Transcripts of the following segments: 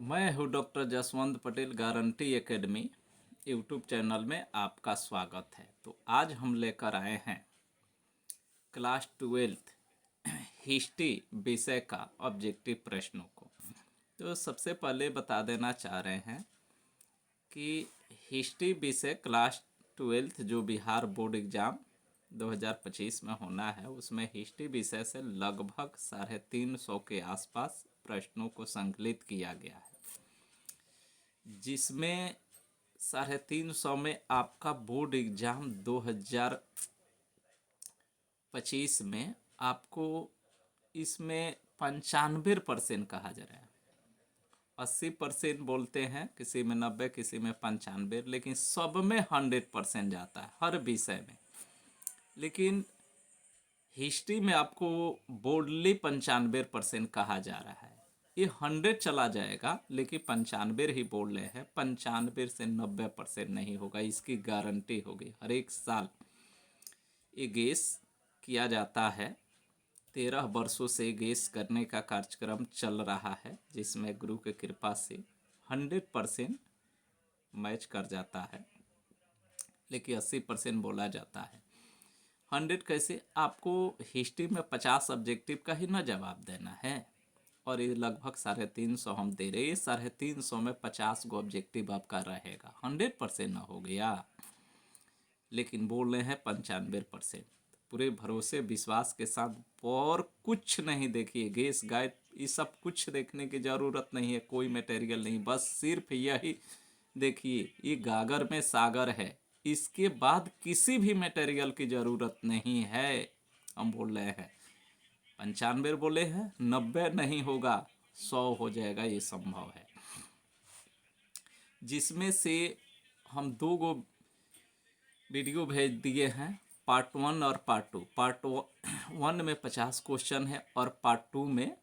तो मैं हूँ doctor Jaswant Patel, guarantee academy YouTube channel में आपका स्वागत है। तो आज हम लेकर आए हैं क्लास 12 हिस्ट्री विषय का ऑब्जेक्टिव प्रश्नों को। तो सबसे पहले बता देना चाह रहे हैं कि हिस्ट्री विषय क्लास 12 जो बिहार बोर्ड एग्ज़ाम 2025 में होना है, उसमें हिस्ट्री विषय से लगभग 350 के आसपास प्रश्नों को संकलित किया गया है, जिसमें 350 में आपका बोर्ड एग्ज़ाम 2025 में आपको इसमें 95% कहा जा रहा है। 80% बोलते हैं, किसी में 90, किसी में 95, लेकिन सब में 100% जाता है हर विषय में। लेकिन हिस्ट्री में आपको बोल्डली 95% कहा जा रहा है। ये 100 चला जाएगा, लेकिन 95 ही बोल रहे हैं। 95 से 90% नहीं होगा, इसकी गारंटी होगी। हर एक साल ये गेस किया जाता है। 13 वर्षों से गेस करने का कार्यक्रम चल रहा है, जिसमें गुरु की कृपा से 100% मैच कर जाता है, लेकिन 80% बोला जाता है। 100 कैसे? आपको हिस्ट्री में 50 सब्जेक्टिव का ही ना जवाब देना है, और ये लगभग 350 हम दे रहे हैं। 350 में 50 गो ऑब्जेक्टिव आपका रहेगा, 100% ना हो गया, लेकिन बोल रहे हैं 95%। पूरे भरोसे विश्वास के साथ, और कुछ नहीं देखिए, गेस गाइड ये सब कुछ देखने की ज़रूरत नहीं है, कोई मटेरियल नहीं, बस सिर्फ यही देखिए, ये गागर में सागर है। इसके बाद किसी भी मटेरियल की ज़रूरत नहीं है। हम बोल रहे हैं 95 बोले हैं, 90 नहीं होगा, 100 हो जाएगा, ये संभव है। जिसमें से हम 2 गो वीडियो भेज दिए हैं, पार्ट 1 और पार्ट 2। पार्ट 1 में 50 क्वेश्चन है, और पार्ट 2 में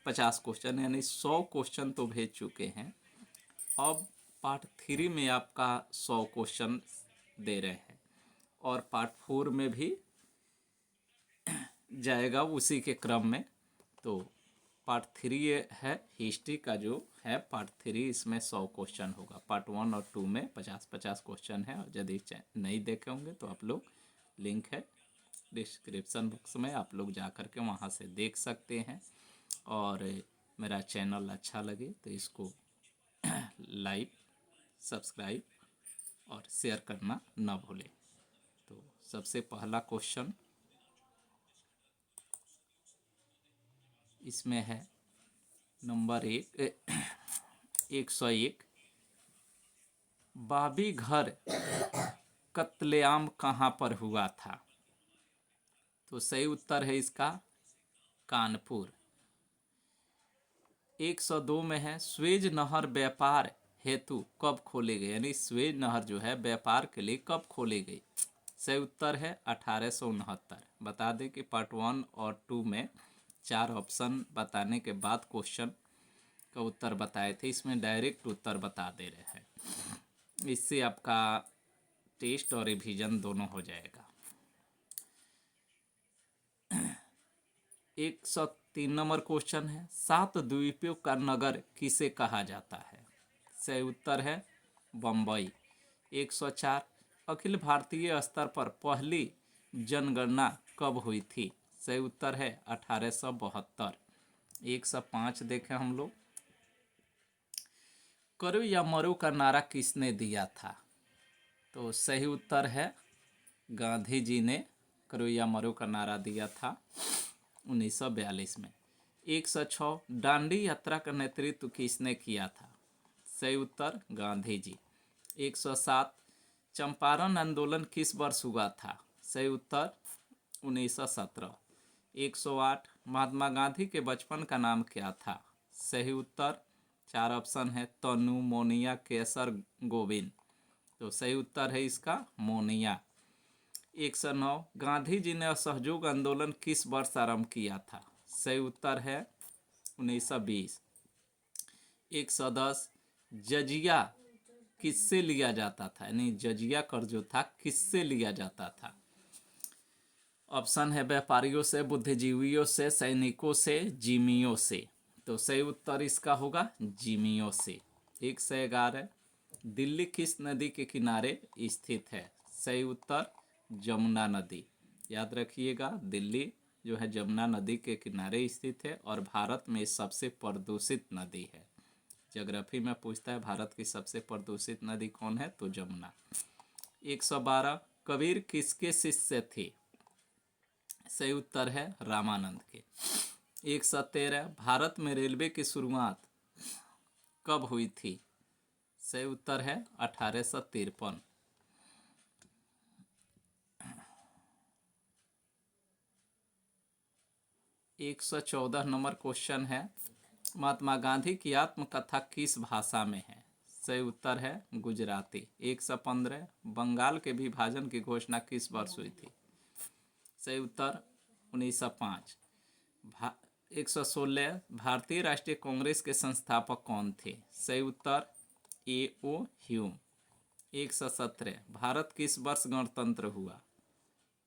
50 क्वेश्चन, यानी 100 क्वेश्चन तो भेज चुके हैं। अब पार्ट 3 में आपका 100 क्वेश्चन दे रहे हैं, और पार्ट 4 में भी जाएगा उसी के क्रम में। तो पार्ट 3 है हिस्ट्री का, जो है पार्ट 3, इसमें 100 क्वेश्चन होगा। पार्ट 1 और 2 में 50-50 क्वेश्चन है। और यदि नहीं देखे होंगे तो आप लोग, लिंक है डिस्क्रिप्शन बॉक्स में, आप लोग जा कर के वहाँ से देख सकते हैं। और मेरा चैनल अच्छा लगे तो इसको लाइक, सब्सक्राइब और शेयर करना ना भूलें। तो सबसे पहला क्वेश्चन इसमें है नंबर 101। बाबी घर कत्लेआम कहाँ पर हुआ था? तो सही उत्तर है इसका कानपुर। 102 में है, स्वेज नहर व्यापार हेतु कब खोली गई? यानी स्वेज नहर जो है व्यापार के लिए कब खोली गई? सही उत्तर है 1869। बता दें कि पार्ट 1 और 2 में 4 ऑप्शन बताने के बाद क्वेश्चन का उत्तर बताए थे, इसमें डायरेक्ट उत्तर बता दे रहे हैं। इससे आपका टेस्ट और रिवीजन दोनों हो जाएगा। 103 नंबर क्वेश्चन है, 7 द्वीपों का नगर किसे कहा जाता है? सही उत्तर है बम्बई। 104, अखिल भारतीय स्तर पर पहली जनगणना कब हुई थी? सही उत्तर है 1872। 105 देखें हम लोग, करो या मरो का नारा किसने दिया था? तो सही उत्तर है गांधी जी ने करो या मरो का नारा दिया था 1942 में। 106, दांडी यात्रा का नेतृत्व किसने किया था? सही उत्तर गांधी जी। 107, चंपारण आंदोलन किस वर्ष हुआ था? सही उत्तर 1917। 108, महात्मा गांधी के बचपन का नाम क्या था? सही उत्तर 4 ऑप्शन है, तनु, मोनिया, केसर, गोविंद। तो सही उत्तर है इसका मोनिया। 109, गांधी जी ने असहयोग आंदोलन किस वर्ष आरंभ किया था? सही उत्तर है 1920। 110, जजिया किससे लिया जाता था? यानी जजिया कर जो था किससे लिया जाता था? ऑप्शन है व्यापारियों से, बुद्धिजीवियों से, सैनिकों से, जिमियों से। तो सही उत्तर इसका होगा जिमियो से। 111 दिल्ली किस नदी के किनारे स्थित है? सही उत्तर जमुना नदी। याद रखिएगा, दिल्ली जो है जमुना नदी के किनारे स्थित है और भारत में सबसे प्रदूषित नदी है। ज्योग्राफी में पूछता है भारत की सबसे प्रदूषित नदी कौन है, तो जमुना। 112 कबीर किसके शिष्य थे? सही उत्तर है रामानंद के। 113 भारत में रेलवे की शुरुआत कब हुई थी? सही उत्तर है 1853। 114 नंबर क्वेश्चन है, महात्मा गांधी की आत्मकथा किस भाषा में है? सही उत्तर है गुजराती। 115 बंगाल के विभाजन की घोषणा किस वर्ष हुई थी? सही उत्तर 1905। 116 भारतीय राष्ट्रीय कांग्रेस के संस्थापक कौन थे? सही उत्तर A.O. ह्यूम। 117 भारत किस वर्ष गणतंत्र हुआ?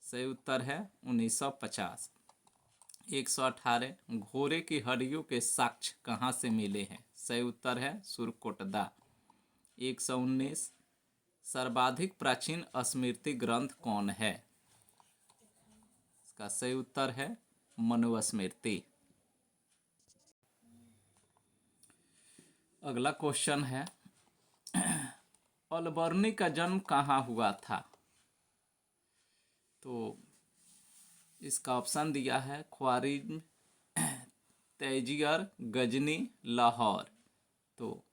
सही उत्तर है 1950। 118 घोड़े की हड्डियों के साक्ष्य कहाँ से मिले हैं? सही उत्तर है सुरकोटदा। 119 सर्वाधिक प्राचीन स्मृति ग्रंथ कौन है? इसका सही उत्तर है मनुस्मृति। अगला क्वेश्चन है, अलबर्नी का जन्म कहाँ हुआ था? तो इसका ऑप्शन दिया है ख्वारिज्म, तैजियर, गजनी, लाहौर। तो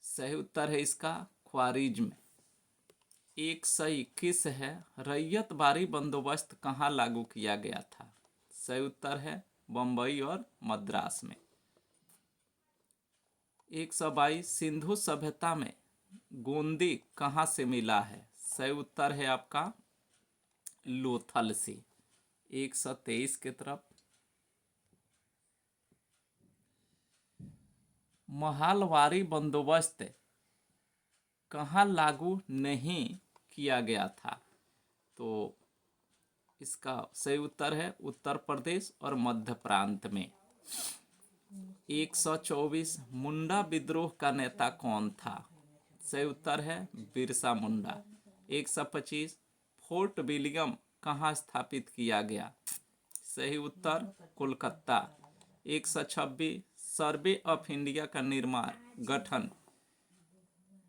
सही उत्तर है इसका ख्वारिज्म। 121 है रैयत बारी बंदोबस्त कहाँ लागू किया गया था? सही उत्तर है बम्बई और मद्रास में। 122 सिंधु सभ्यता में गोंदी कहाँ से मिला है? सही उत्तर है आपका लोथल से। 123 की तरफ, महालवारी बंदोबस्त कहाँ लागू नहीं किया गया था? तो इसका सही उत्तर है उत्तर प्रदेश और मध्य प्रांत में। 124 मुंडा विद्रोह का नेता कौन था? सही उत्तर है बिरसा मुंडा। 125 फोर्ट विलियम कहाँ स्थापित किया गया? सही उत्तर कोलकाता। 126 सर्वे ऑफ इंडिया का निर्माण गठन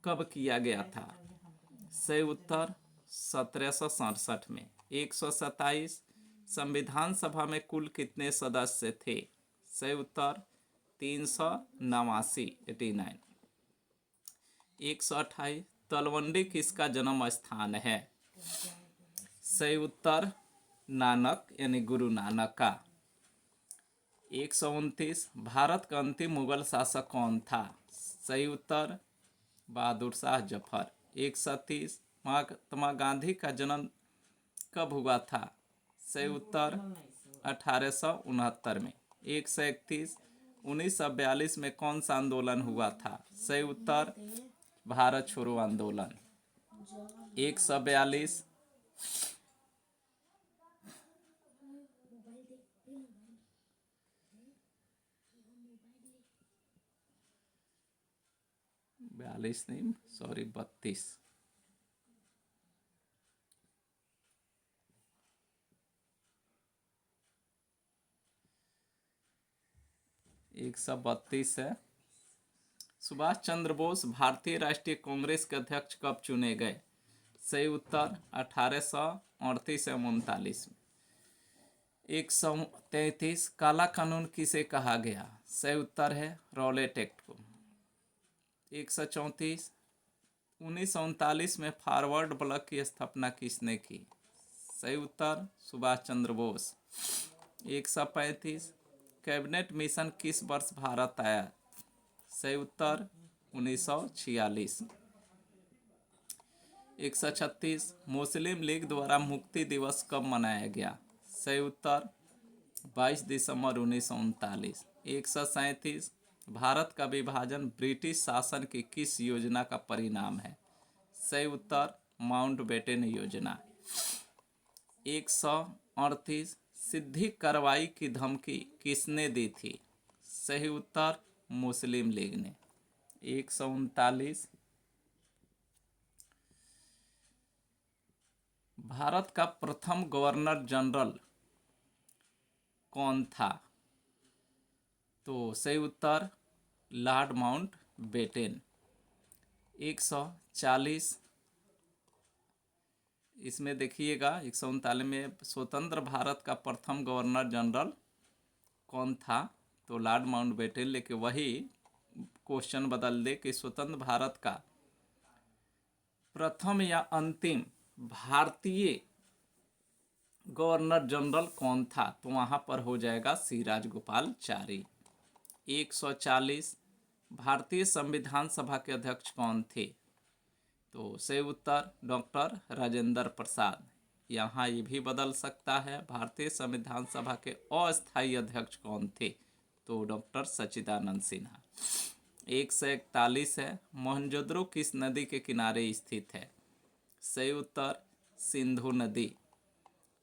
कब किया गया था? सही उत्तर 1767 में। 127 संविधान सभा में कुल कितने सदस्य थे? सही उत्तर 389 89। 128 तलवंडी किसका जन्म स्थान है? सही उत्तर नानक यानी गुरु नानक का। 129 भारत का अंतिम मुगल शासक कौन था? सही उत्तर बहादुर शाह जफर। 130 महात्मा गांधी का जन्म कब हुआ था? सही उत्तर 1869 में। 131 1942 में कौन सा आंदोलन हुआ था? सही उत्तर भारत छोड़ो आंदोलन। 142 42 नहीं, सॉरी 32। 132 है। सुभाष चंद्र बोस भारतीय राष्ट्रीय कांग्रेस के अध्यक्ष कब चुने गए? सही उत्तर 1838 या 39 में। 133 काला कानून किसे कहा गया? सही उत्तर है रॉलेट एक्ट को। 134 1939 में फॉरवर्ड ब्लॉक की स्थापना किसने की? सही उत्तर सुभाष चंद्र बोस। 135 कैबिनेट मिशन किस वर्ष भारत आया? सही उत्तर 1946। 136 मुस्लिम लीग द्वारा मुक्ति दिवस कब मनाया गया? सही उत्तर 22 दिसंबर 1939। 137 भारत का विभाजन ब्रिटिश शासन की किस योजना का परिणाम है? सही उत्तर माउंटबेटन योजना। 138 सिद्धी कार्रवाई की धमकी किसने दी थी? सही उत्तर मुस्लिम लीग ने। 139। भारत का प्रथम गवर्नर जनरल कौन था? तो सही उत्तर लॉर्ड माउंट बेटन। 140। इसमें देखिएगा 139 में स्वतंत्र भारत का प्रथम गवर्नर जनरल कौन था? तो लॉर्ड माउंट बेटन, लेकिन वही क्वेश्चन बदल दे कि स्वतंत्र भारत का प्रथम या अंतिम भारतीय गवर्नर जनरल कौन था? तो वहाँ पर हो जाएगा सी राजगोपालाचारी। 140। भारतीय संविधान सभा के अध्यक्ष कौन थे? तो सही उत्तर डॉक्टर राजेंद्र प्रसाद। यहाँ ये भी बदल सकता है, भारतीय संविधान सभा के अस्थायी अध्यक्ष कौन थे? तो डॉक्टर सच्चिदानंद सिन्हा। 141 है, मोहनजोदड़ो किस नदी के किनारे स्थित है? सही उत्तर सिंधु नदी।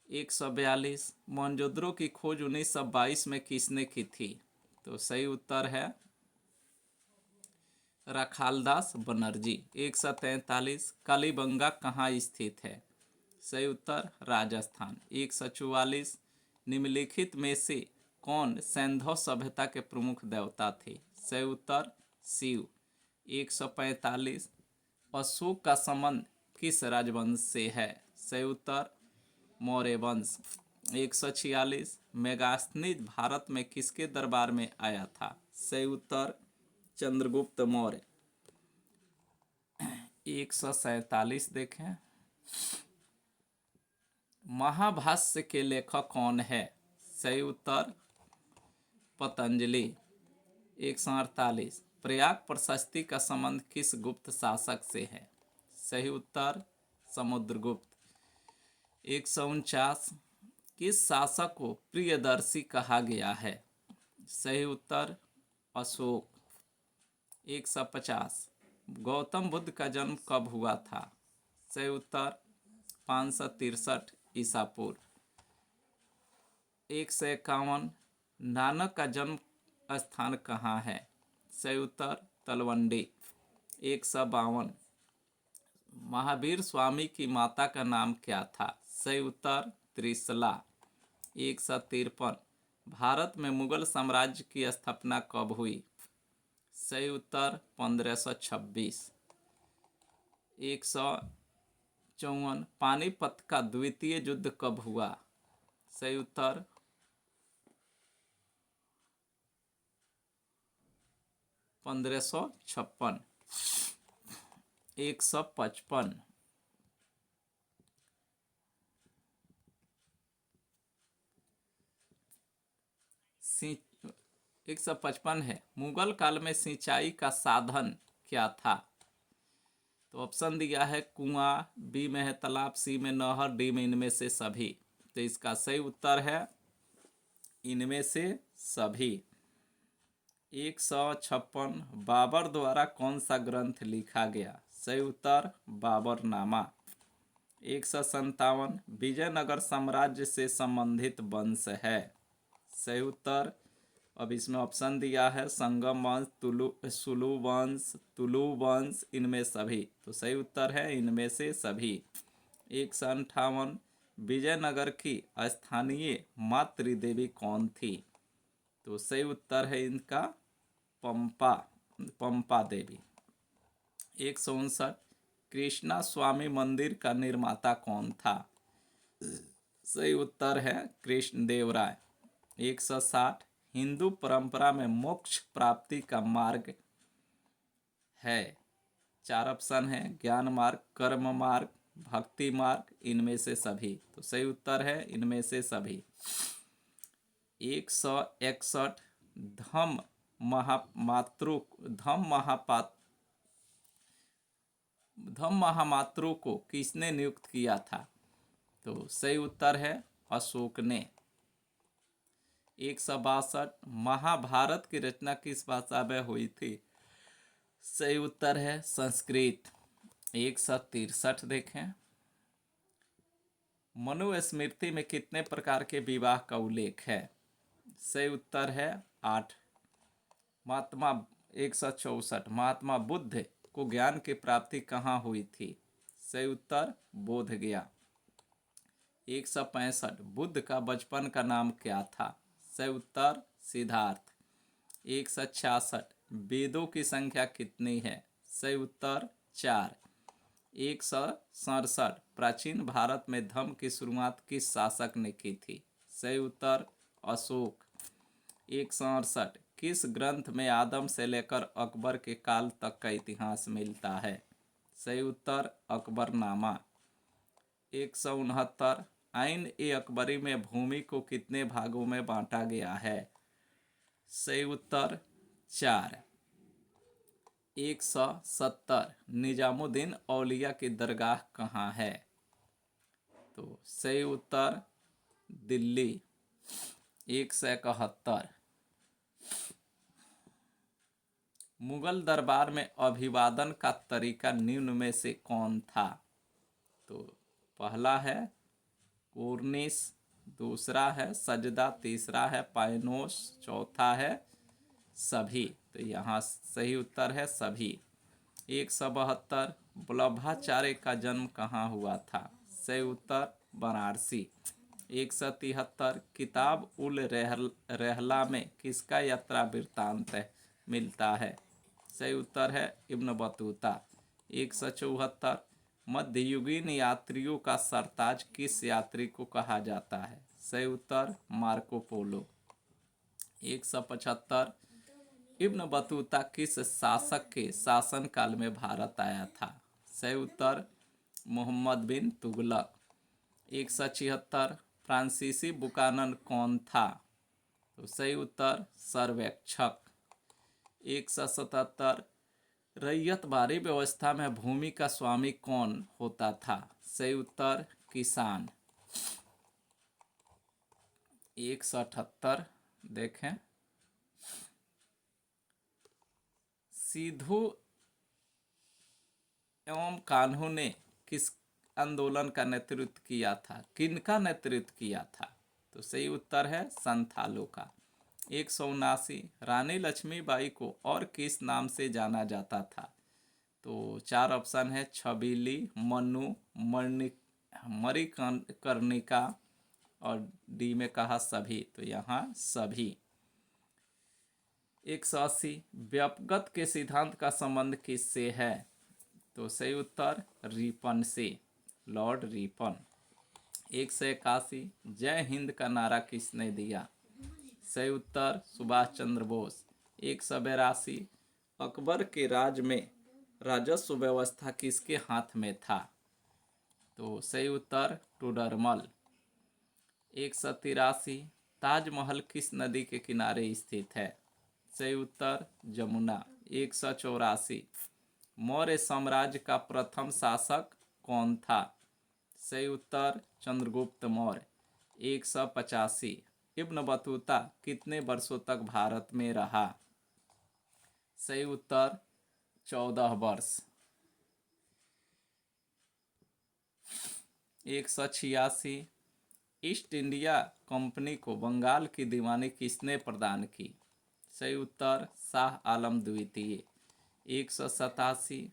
142, मोहनजोदड़ो की खोज 1922 में किसने की थी? तो सही उत्तर है रखालदास बनर्जी। 143, कालीबंगा कहाँ स्थित है? सही उत्तर राजस्थान। 144, निम्नलिखित में से कौन सैंधव सभ्यता के प्रमुख देवता थे? सही उत्तर शिव। 145, अशोक का संबंध किस राजवंश से है? सही उत्तर मौर्य वंश। 146, मेगास्थनीज भारत में किसके दरबार में आया था? सही उत्तर चंद्रगुप्त मौर्य। 147 देखें, महाभाष्य के लेखक कौन है? सही उत्तर पतंजलि। 148, प्रयाग प्रशस्ति का संबंध किस गुप्त शासक से है? सही उत्तर समुद्रगुप्त। 149, किस शासक को प्रियदर्शी कहा गया है? सही उत्तर अशोक। 150, गौतम बुद्ध का जन्म कब हुआ था? सही उत्तर 563 ईसा पूर्व। 151, नानक का जन्म स्थान कहाँ है? सही उत्तर तलवंडी। 152, महावीर स्वामी की माता का नाम क्या था? सही उत्तर त्रिशला। 153, भारत में मुगल साम्राज्य की स्थापना कब हुई? सही उत्तर 1526। 154, पानीपत का द्वितीय युद्ध कब हुआ? सही उत्तर 1556। 155, 155 है, मुगल काल में सिंचाई का साधन क्या था? तो ऑप्शन दिया है कुआं, बी में है तालाब, सी में नहर, डी में इनमें से सभी। तो इसका सही उत्तर है इनमें से सभी। 156, बाबर द्वारा कौन सा ग्रंथ लिखा गया? सही उत्तर बाबरनामा। 157, विजयनगर साम्राज्य से संबंधित वंश है? सही उत्तर, अब इसमें ऑप्शन दिया है संगम वंश, सुलु वंश, तुलु वंश, इनमें सभी। तो सही उत्तर है इनमें से सभी। 158, विजयनगर की स्थानीय मातृदेवी कौन थी? तो सही उत्तर है इनका पंपा देवी। 159, कृष्णा स्वामी मंदिर का निर्माता कौन था? सही उत्तर है कृष्णदेव राय। 160, हिंदू परंपरा में मोक्ष प्राप्ति का मार्ग है? 4 ऑप्शन है, ज्ञान मार्ग, कर्म मार्ग, भक्ति मार्ग, इनमें से सभी। तो सही उत्तर है इनमें से सभी। 161, धम्म महामात्रु को किसने नियुक्त किया था? तो सही उत्तर है अशोक ने। 162, महाभारत की रचना किस भाषा में हुई थी? सही उत्तर है संस्कृत। 163 देखें, मनुस्मृति में कितने प्रकार के विवाह का उल्लेख है? सही उत्तर है 8। महात्मा 164 महात्मा बुद्ध को ज्ञान की प्राप्ति कहाँ हुई थी? सही उत्तर बोध गया। 165 बुद्ध का बचपन का नाम क्या था? सही उत्तर सिद्धार्थ। 166 वेदों की संख्या कितनी है? सही उत्तर 4। 167 प्राचीन भारत में धर्म की शुरुआत किस शासक ने की थी? सही उत्तर अशोक। 168 किस ग्रंथ में आदम से लेकर अकबर के काल तक का इतिहास मिलता है? सही उत्तर अकबरनामा। 169 आइन ए अकबरी में भूमि को कितने भागों में बांटा गया है? सही उत्तर 4। 170 निजामुद्दीन औलिया की दरगाह कहाँ है? तो सही उत्तर दिल्ली। 171 मुगल दरबार में अभिवादन का तरीका निम्न में से कौन था? तो पहला है कोर्निश, दूसरा है सजदा, तीसरा है पायनोस, चौथा है सभी। तो यहाँ सही उत्तर है सभी। 172 वल्लभाचार्य का जन्म कहाँ हुआ था? सही उत्तर वाराणसी। 173 किताब उल रहला में किसका यात्रा वृत्तांत मिलता है? सही उत्तर है इब्न बतूता। 174 मध्ययुगीन यात्रियों का सरताज किस यात्री को कहा जाता है? सही उत्तर मार्को पोलो। 175 इब्न बतूता किस शासक के शासनकाल में भारत आया था? सही उत्तर मोहम्मद बिन तुगलक। 176 फ्रांसीसी बुकानन कौन था? तो सही उत्तर सर्वेक्षक। 177 रैयतवाड़ी व्यवस्था में भूमि का स्वामी कौन होता था? सही उत्तर किसान। 178 देखें सिद्धू एवं कान्हू ने किस आंदोलन का नेतृत्व किया था? किनका नेतृत्व किया था? तो सही उत्तर है संथालों का। 179 रानी लक्ष्मीबाई को और किस नाम से जाना जाता था? तो 4 ऑप्शन है छबीली, मनु, मणिकर्णिका और डी में कहा सभी। तो यहाँ सभी। 180 व्यपगत के सिद्धांत का संबंध किससे है? तो सही उत्तर रिपन से, लॉर्ड रिपन। 181 जय हिंद का नारा किसने दिया? सही उत्तर सुभाष चंद्र बोस। 182 अकबर के राज में राजस्व व्यवस्था किसके हाथ में था? तो सही उत्तर टोडरमल। 183 ताजमहल किस नदी के किनारे स्थित है? सही उत्तर जमुना। 184 मौर्य साम्राज्य का प्रथम शासक कौन था? सही उत्तर चंद्रगुप्त मौर्य। 185 इब्न बतूता कितने वर्षों तक भारत में रहा? सही उत्तर 14 वर्ष। 186 ईस्ट इंडिया कंपनी को बंगाल की दीवानी किसने प्रदान की? सही उत्तर शाह आलम द्वितीय। 187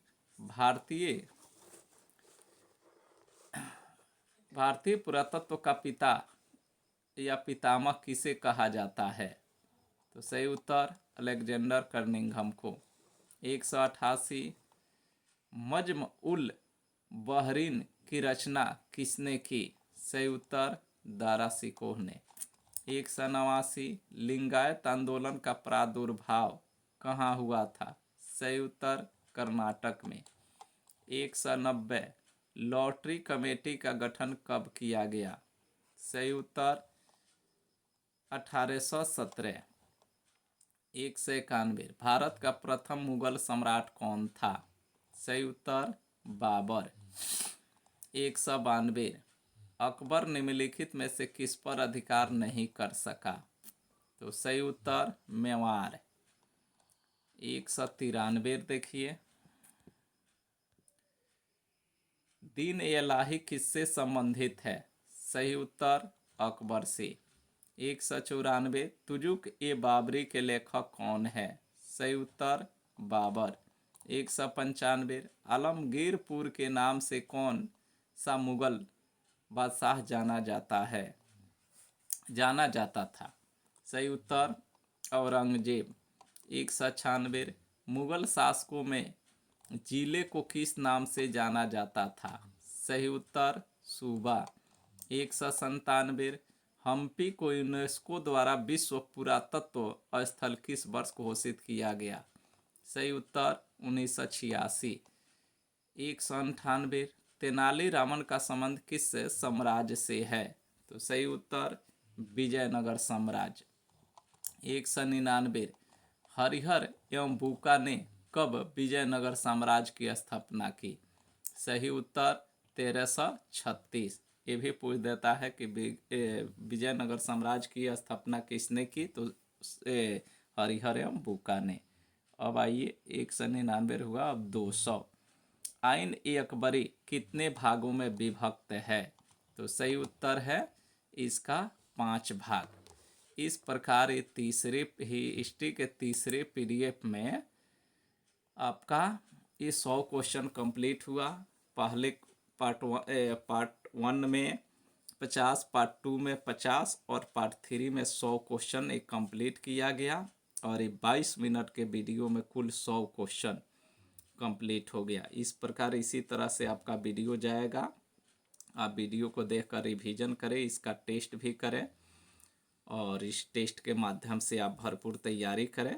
भारतीय पुरातत्व का पिता या पितामह किसे कहा जाता है? तो सही उत्तर अलेक्जेंडर कर्निंघम को। 188 मज्म उल बहरीन की रचना किसने की? सही उत्तर दारा सिकोह ने। 189 लिंगायत आंदोलन का प्रादुर्भाव कहाँ हुआ था? सही उत्तर कर्नाटक में। 190 लॉटरी कमेटी का गठन कब किया गया? सही उत्तर 1817। 191 भारत का प्रथम मुगल सम्राट कौन था? सही उत्तर बाबर। 192 अकबर निम्नलिखित में से किस पर अधिकार नहीं कर सका? तो सही उत्तर मेवाड़। 193 देखिए दीन इलाही किससे संबंधित है? सही उत्तर अकबर से। 194 तुजुक ए बाबरी के लेखक कौन है? सही उत्तर बाबर। 195 आलमगीरपुर के नाम से कौन सा मुगल बादशाह जाना जाता था? सही उत्तर औरंगजेब। 196 मुगल शासकों में जिले को किस नाम से जाना जाता था? सही उत्तर सूबा। 197 हम्पी को यूनेस्को द्वारा विश्व पुरातत्व स्थल किस वर्ष घोषित किया गया? सही उत्तर 1986। 198 तेनालीरामन का संबंध किस साम्राज्य से है? तो सही उत्तर विजयनगर साम्राज्य। 199 हरिहर एवं बुका ने कब विजयनगर साम्राज्य की स्थापना की? सही उत्तर 1336। ये भी पूछ देता है कि विजयनगर साम्राज्य की स्थापना किसने की? तो हरिहर एवं बुका ने। अब आइए 199 हुआ, अब 200 आइन ए अकबरी कितने भागों में विभक्त है? तो सही उत्तर है इसका 5 भाग। इस प्रकार ये हिस्ट्री के तीसरे पीडीएफ में आपका ये 100 क्वेश्चन कंप्लीट हुआ। पहले पार्ट 1 में 50, पार्ट 2 में 50 और पार्ट 3 में 100 क्वेश्चन एक कंप्लीट किया गया। और ये 22 मिनट के वीडियो में कुल 100 क्वेश्चन कंप्लीट हो गया। इस प्रकार इसी तरह से आपका वीडियो जाएगा। आप वीडियो को देखकर रिवीजन करें, इसका टेस्ट भी करें और इस टेस्ट के माध्यम से आप भरपूर तैयारी करें।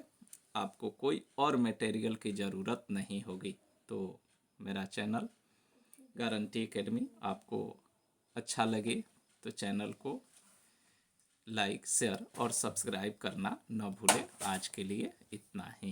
आपको कोई और मटेरियल की ज़रूरत नहीं होगी। तो मेरा चैनल गारंटी एकेडमी आपको अच्छा लगे तो चैनल को लाइक, शेयर और सब्सक्राइब करना न भूलें। आज के लिए इतना ही।